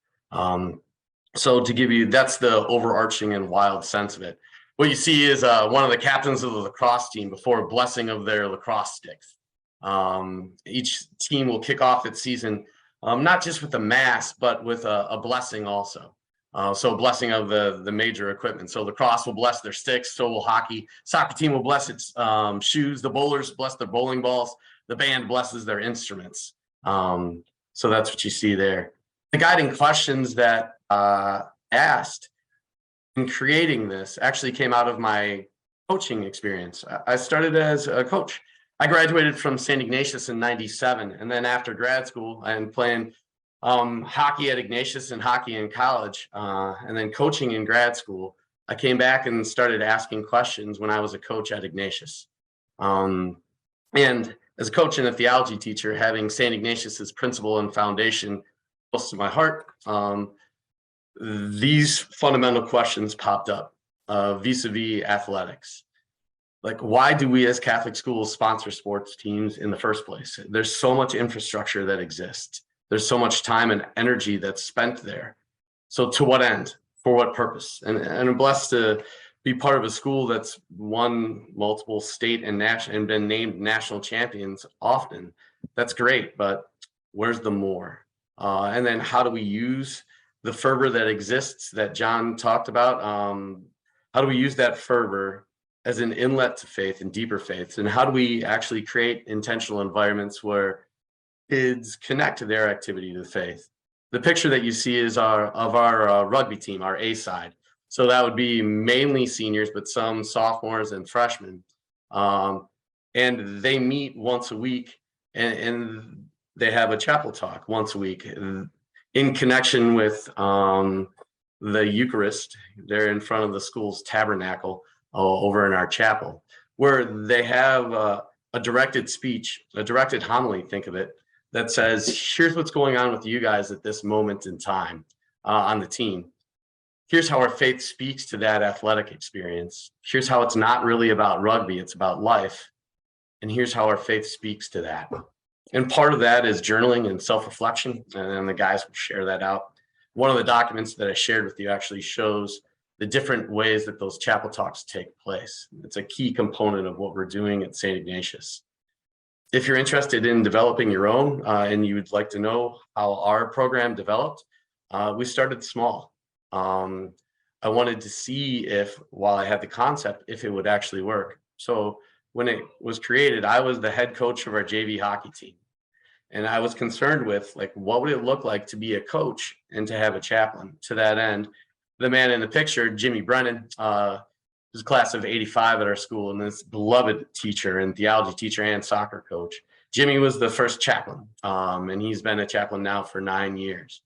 So to give you, that's the overarching and wild sense of it. What you see is one of the captains of the lacrosse team before a blessing of their lacrosse sticks. Each team will kick off its season not just with a mass, but with a blessing also. So a blessing of the major equipment. So lacrosse will bless their sticks, so will hockey. Soccer team will bless its shoes. The bowlers bless their bowling balls. The band blesses their instruments. So that's what you see there. The guiding questions that asked in creating this actually came out of my coaching experience. I started as a coach. I graduated from St. Ignatius in '97, and then after grad school and playing hockey at Ignatius and hockey in college, and then coaching in grad school, I came back and started asking questions when I was a coach at Ignatius. And as a coach and a theology teacher, having St. Ignatius's principle and foundation close to my heart, these fundamental questions popped up vis-a-vis athletics. Like, why do we as Catholic schools sponsor sports teams in the first place? There's so much infrastructure that exists. There's so much time and energy that's spent there. So to what end? For what purpose? And I'm blessed to be part of a school that's won multiple state and national and been named national champions often. That's great, but where's the more? And then how do we use the fervor that exists that John talked about? How do we use that fervor as an inlet to faith and deeper faiths? And how do we actually create intentional environments where kids connect to their activity to faith? The picture that you see is of our rugby team, our A side. So that would be mainly seniors, but some sophomores and freshmen. And they meet once a week, and they have a chapel talk once a week in connection with the Eucharist. They're in front of the school's tabernacle over in our chapel, where they have a directed speech, a directed homily, think of it, that says, here's what's going on with you guys at this moment in time on the team. Here's how our faith speaks to that athletic experience. Here's how it's not really about rugby, it's about life. And here's how our faith speaks to that. And part of that is journaling and self-reflection, and then the guys will share that out. One of the documents that I shared with you actually shows the different ways that those chapel talks take place. It's a key component of what we're doing at St. Ignatius. If you're interested in developing your own and you would like to know how our program developed, we started small. I wanted to see if, while I had the concept, if it would actually work. So when it was created, I was the head coach of our JV hockey team. And I was concerned with, like, what would it look like to be a coach and to have a chaplain? To that end, the man in the picture, Jimmy Brennan, was a class of '85 at our school, and this beloved teacher and theology teacher and soccer coach. Jimmy was the first chaplain, and he's been a chaplain now for 9 years.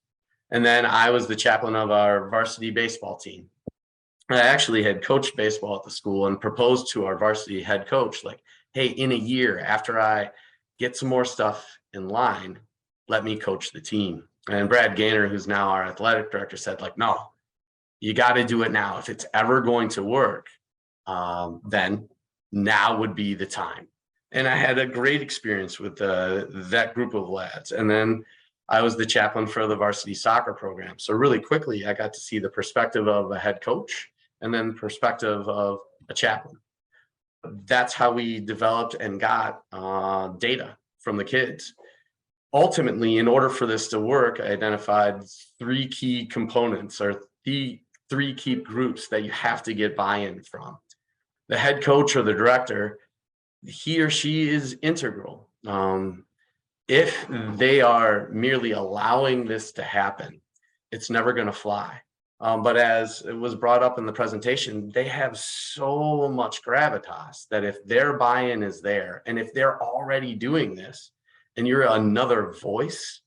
And then I was the chaplain of our varsity baseball team. I actually had coached baseball at the school and proposed to our varsity head coach, like, hey, in a year, after I get some more stuff in line, let me coach the team. And Brad Gaynor, who's now our athletic director, said, like, no, you got to do it now. If it's ever going to work, then now would be the time. And I had a great experience with that group of lads. And then I was the chaplain for the varsity soccer program. So really quickly, I got to see the perspective of a head coach and then the perspective of a chaplain. That's how we developed and got data from the kids. Ultimately, in order for this to work, I identified 3 key components or three key groups that you have to get buy-in from. The head coach or the director, he or she is integral. If they are merely allowing this to happen, it's never going to fly. But as it was brought up in the presentation, they have so much gravitas that if their buy-in is there, and if they're already doing this, and you're another voice,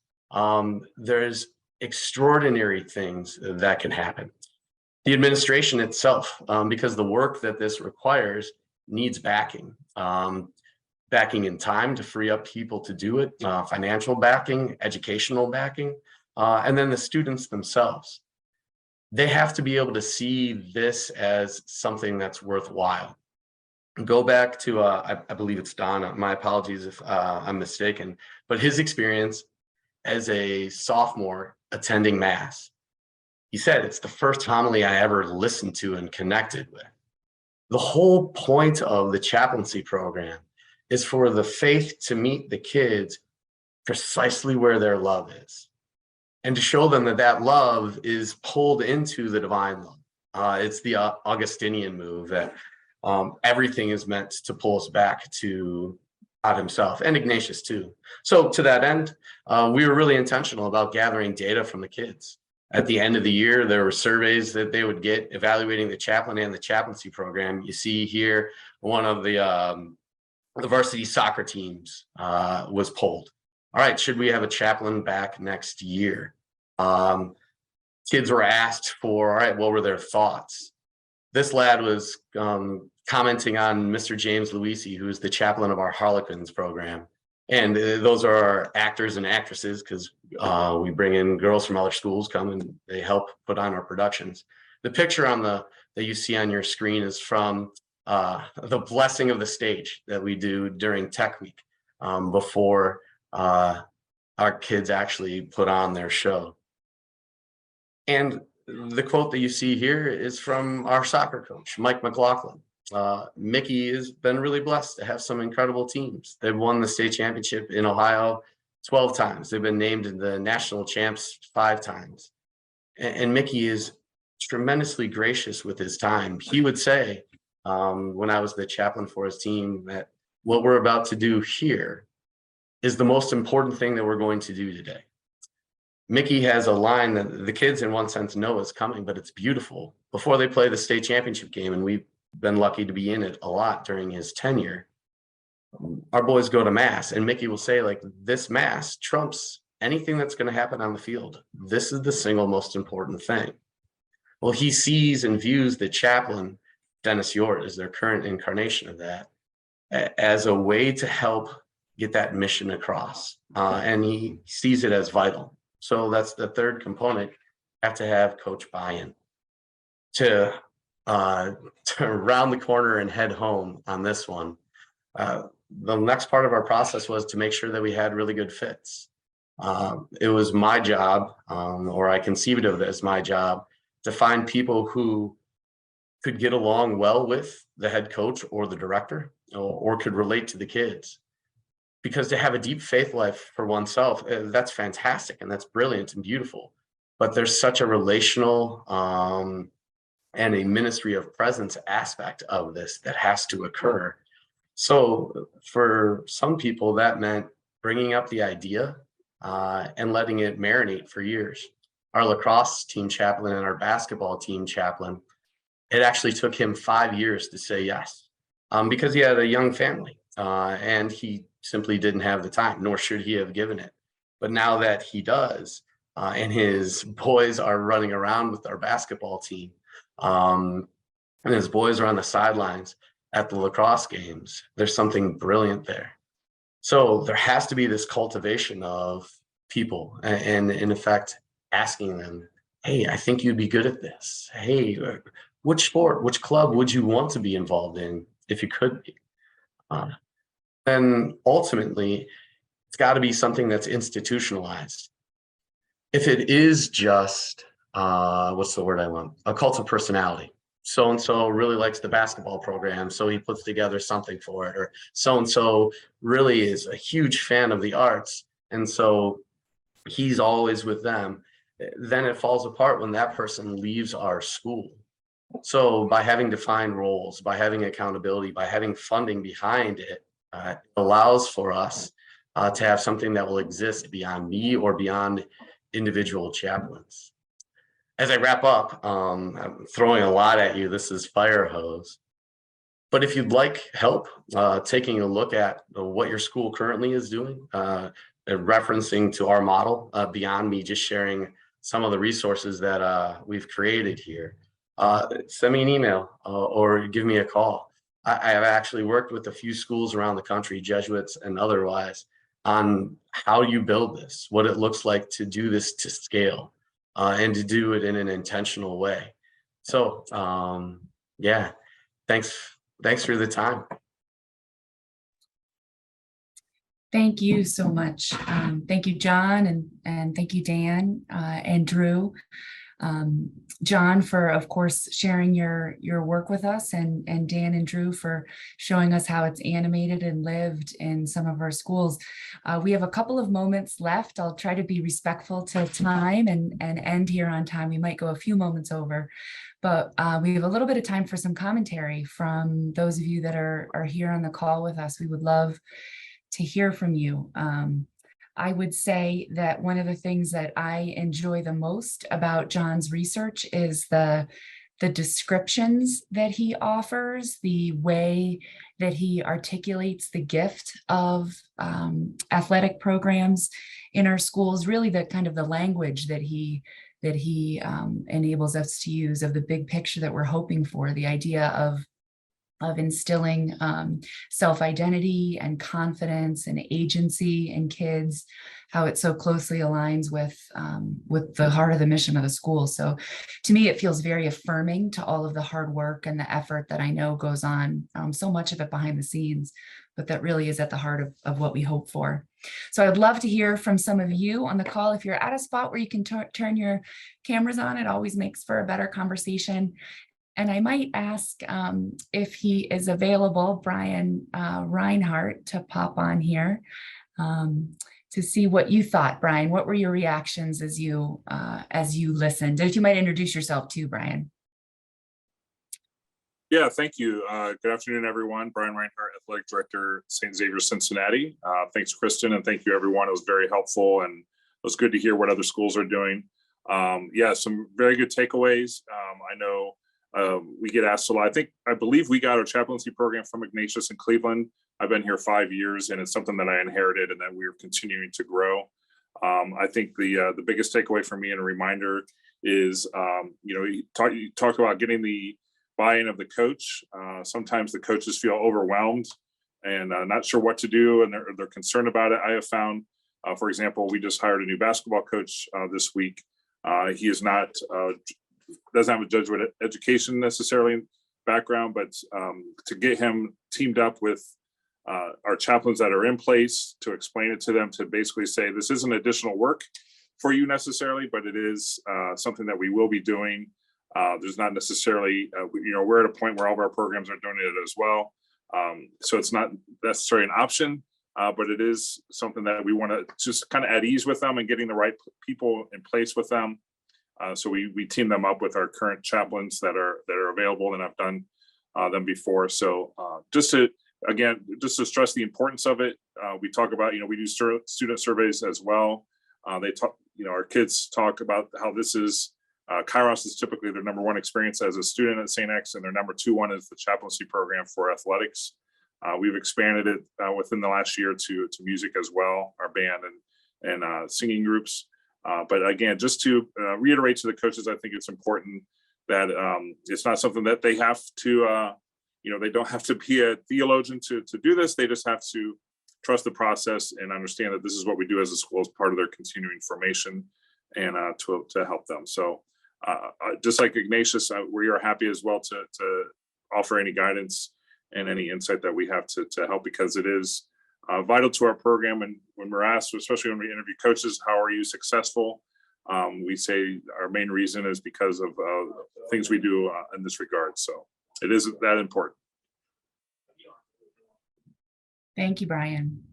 there's extraordinary things that can happen. The administration itself, because the work that this requires needs backing. Backing in time to free up people to do it, financial backing, educational backing, and then the students themselves. They have to be able to see this as something that's worthwhile. Go back to, I believe it's Donna, my apologies if I'm mistaken, but his experience as a sophomore attending Mass. He said, it's the first homily I ever listened to and connected with. The whole point of the chaplaincy program is for the faith to meet the kids precisely where their love is, and to show them that that love is pulled into the divine love. It's the Augustinian move that everything is meant to pull us back to God himself, and Ignatius too. So to that end, we were really intentional about gathering data from the kids. At the end of the year, there were surveys that they would get evaluating the chaplain and the chaplaincy program. You see here, one of the varsity soccer teams was polled. All right, should we have a chaplain back next year? Kids were asked for, all right, what were their thoughts? This lad was commenting on Mr. James Luisi, who is the chaplain of our Harlequins program. And those are our actors and actresses, because we bring in girls from other schools, come and they help put on our productions. The picture on that you see on your screen is from the blessing of the stage that we do during Tech Week, before our kids actually put on their show. And the quote that you see here is from our soccer coach, Mike McLaughlin. Mickey has been really blessed to have some incredible teams. They've won the state championship in Ohio 12 times. They've been named the national champs 5 times. And Mickey is tremendously gracious with his time. He would say, when I was the chaplain for his team, that what we're about to do here is the most important thing that we're going to do today. Mickey has a line that the kids in one sense know is coming, but it's beautiful. Before they play the state championship game, and we've been lucky to be in it a lot during his tenure, our boys go to Mass, and Mickey will say, like, this Mass trumps anything that's going to happen on the field. This is the single most important thing. Well, he sees and views the chaplain, Dennis Yort, as their current incarnation of that, as a way to help get that mission across. And he sees it as vital. So that's the third component. You have to have coach buy-in. To round the corner and head home on this one, the next part of our process was to make sure that we had really good fits. It was my job, or I conceived of it as my job, to find people who could get along well with the head coach or the director, or could relate to the kids. Because to have a deep faith life for oneself, that's fantastic and that's brilliant and beautiful. But there's such a relational and a ministry of presence aspect of this that has to occur. So for some people, that meant bringing up the idea and letting it marinate for years. Our lacrosse team chaplain and our basketball team chaplain, it actually took him 5 years to say yes, because he had a young family and he simply didn't have the time, nor should he have given it. But now that he does, and his boys are running around with our basketball team, and his boys are on the sidelines at the lacrosse games, there's something brilliant there. So there has to be this cultivation of people, and in effect, asking them, hey, I think you'd be good at this. Hey, which sport, which club would you want to be involved in if you could be? Then ultimately, it's got to be something that's institutionalized. If it is just, what's the word I want? A cult of personality. So-and-so really likes the basketball program, so he puts together something for it. Or so-and-so really is a huge fan of the arts, and so he's always with them. then it falls apart when that person leaves our school. So by having defined roles, by having accountability, by having funding behind it, allows for us to have something that will exist beyond me or beyond individual chaplains. As I wrap up, I'm throwing a lot at you. This is fire hose. But if you'd like help taking a look at what your school currently is doing, referencing to our model, beyond me just sharing some of the resources that we've created here, send me an email or give me a call. I have actually worked with a few schools around the country, Jesuits and otherwise, on how you build this, what it looks like to do this to scale, and to do it in an intentional way. So yeah, thanks for the time. Thank you so much. Thank you, John, and thank you, Dan and Drew. John, for, of course, sharing your work with us, and Dan and Drew for showing us how it's animated and lived in some of our schools. We have a couple of moments left. I'll try to be respectful to time and end here on time. We might go a few moments over, but we have a little bit of time for some commentary from those of you that are here on the call with us. We would love to hear from you. I would say that one of the things that I enjoy the most about John's research is the descriptions that he offers, the way that he articulates the gift of athletic programs in our schools, really the kind of the language that he enables us to use of the big picture that we're hoping for, the idea of instilling self-identity and confidence and agency in kids, how it so closely aligns with the heart of the mission of the school. So to me, it feels very affirming to all of the hard work and the effort that I know goes on, so much of it behind the scenes, but that really is at the heart of what we hope for. So I'd love to hear from some of you on the call. If you're at a spot where you can turn your cameras on, it always makes for a better conversation. And I might ask if he is available, Brian Reinhart, to pop on here to see what you thought. Brian, what were your reactions as you listened? If you might introduce yourself too, Brian. Yeah, thank you. Good afternoon, everyone. Brian Reinhart, Athletic Director, St. Xavier, Cincinnati. Thanks, Kristen, and thank you, everyone. It was very helpful, and it was good to hear what other schools are doing. Yeah, some very good takeaways. I know we get asked a lot. I believe we got our chaplaincy program from Ignatius in Cleveland. I've been here 5 years, and it's something that I inherited and that we're continuing to grow. I think the biggest takeaway for me and a reminder is, you talked about getting the buy-in of the coach. Sometimes the coaches feel overwhelmed and not sure what to do, and they're concerned about it. I have found, for example, we just hired a new basketball coach this week. He is not doesn't have a Jesuit education necessarily background, but to get him teamed up with our chaplains that are in place to explain it to them, to basically say this isn't additional work for you necessarily, but it is something that we will be doing. There's not necessarily, we're at a point where all of our programs are doing it as well. So it's not necessarily an option, but it is something that we want to just kind of at ease with them and getting the right people in place with them. So we team them up with our current chaplains that are available, and I've done them before. So just to stress the importance of it, we talk about, we do student surveys as well. They talk, our kids talk about how this is, Kairos is typically their number one experience as a student at St. X, and their number two one is the chaplaincy program for athletics. We've expanded it within the last year to music as well, our band and singing groups. But again, just to reiterate to the coaches, I think it's important that it's not something that they have to, they don't have to be a theologian to do this. They just have to trust the process and understand that this is what we do as a school as part of their continuing formation and to help them. So just like Ignatius, we are happy as well to offer any guidance and any insight that we have to help, because it is vital to our program. And when we're asked, especially when we interview coaches, how are you successful? We say our main reason is because of things we do in this regard. So it is that important. Thank you, Brian.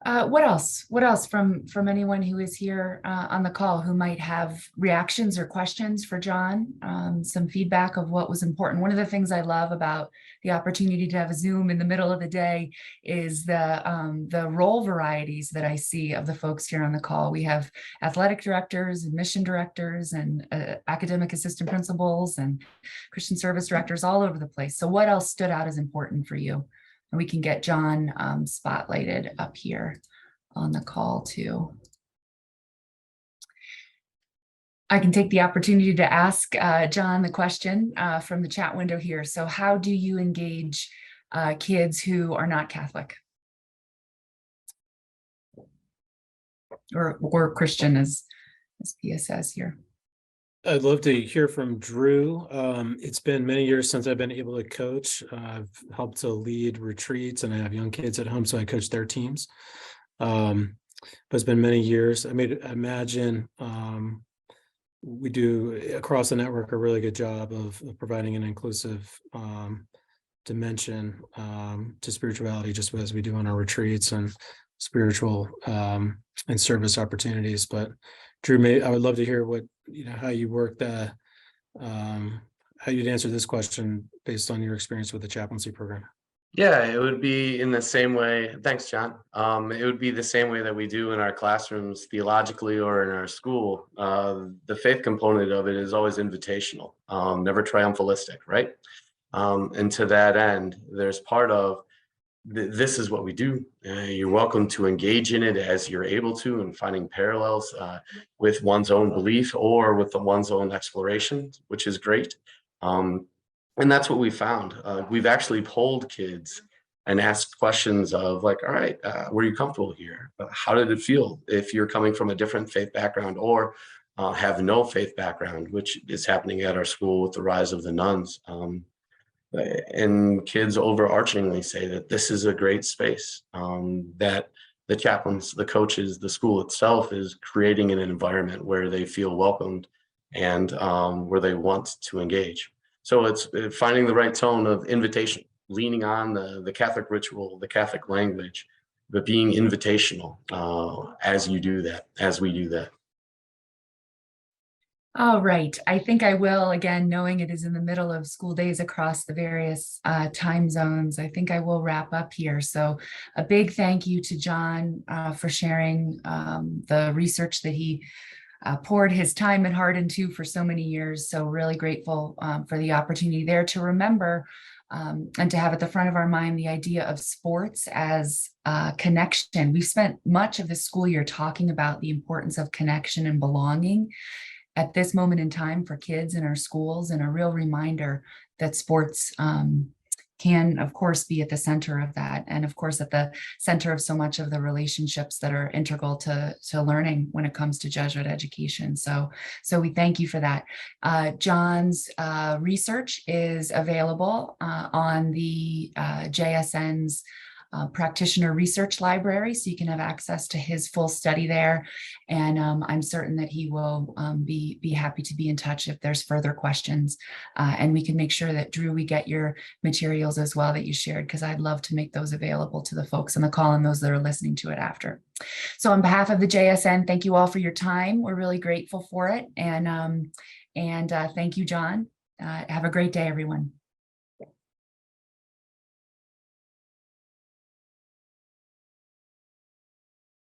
What else? What else from anyone who is here on the call who might have reactions or questions for John? Some feedback of what was important. One of the things I love about the opportunity to have a Zoom in the middle of the day is the role varieties that I see of the folks here on the call. We have athletic directors, admission directors, and academic assistant principals, and Christian service directors all over the place. So what else stood out as important for you? And we can get John spotlighted up here on the call too. I can take the opportunity to ask John the question from the chat window here. So how do you engage kids who are not Catholic? Or Christian, as Pia says here. I'd love to hear from Drew. It's been many years since I've been able to coach. I've helped to lead retreats, and I have young kids at home, so I coach their teams. But it's been many years. I imagine we do across the network a really good job of providing an inclusive dimension to spirituality, just as we do on our retreats and spiritual and service opportunities. But Drew, I would love to hear what, how you work that, how you'd answer this question based on your experience with the chaplaincy program. Yeah, it would be in the same way. Thanks, John. It would be the same way that we do in our classrooms theologically or in our school. The faith component of it is always invitational, never triumphalistic, right? And to that end, there's part of this is what we do. You're welcome to engage in it as you're able to, and finding parallels with one's own belief or with one's own exploration, which is great. And that's what we found. We've actually polled kids and asked questions of like, all right, were you comfortable here? How did it feel if you're coming from a different faith background or have no faith background, which is happening at our school with the rise of the nuns. And kids overarchingly say that this is a great space, that the chaplains, the coaches, the school itself is creating an environment where they feel welcomed and where they want to engage. So it's finding the right tone of invitation, leaning on the Catholic ritual, the Catholic language, but being invitational as you do that, as we do that. All right. I think I will, again, knowing it is in the middle of school days across the various time zones, I think I will wrap up here. So a big thank you to John for sharing the research that he poured his time and heart into for so many years. So really grateful for the opportunity there to remember and to have at the front of our mind the idea of sports as connection. We've spent much of the school year talking about the importance of connection and belonging at this moment in time for kids in our schools, and a real reminder that sports can, of course, be at the center of that, and of course at the center of so much of the relationships that are integral to learning when it comes to Jesuit education. So we thank you for that. John's research is available on the JSN's practitioner research library, so you can have access to his full study there. And I'm certain that he will be happy to be in touch if there's further questions. And we can make sure that, Drew, we get your materials as well that you shared, because I'd love to make those available to the folks on the call and those that are listening to it after. So on behalf of the JSN, thank you all for your time. We're really grateful for it. And thank you, John. Have a great day, everyone.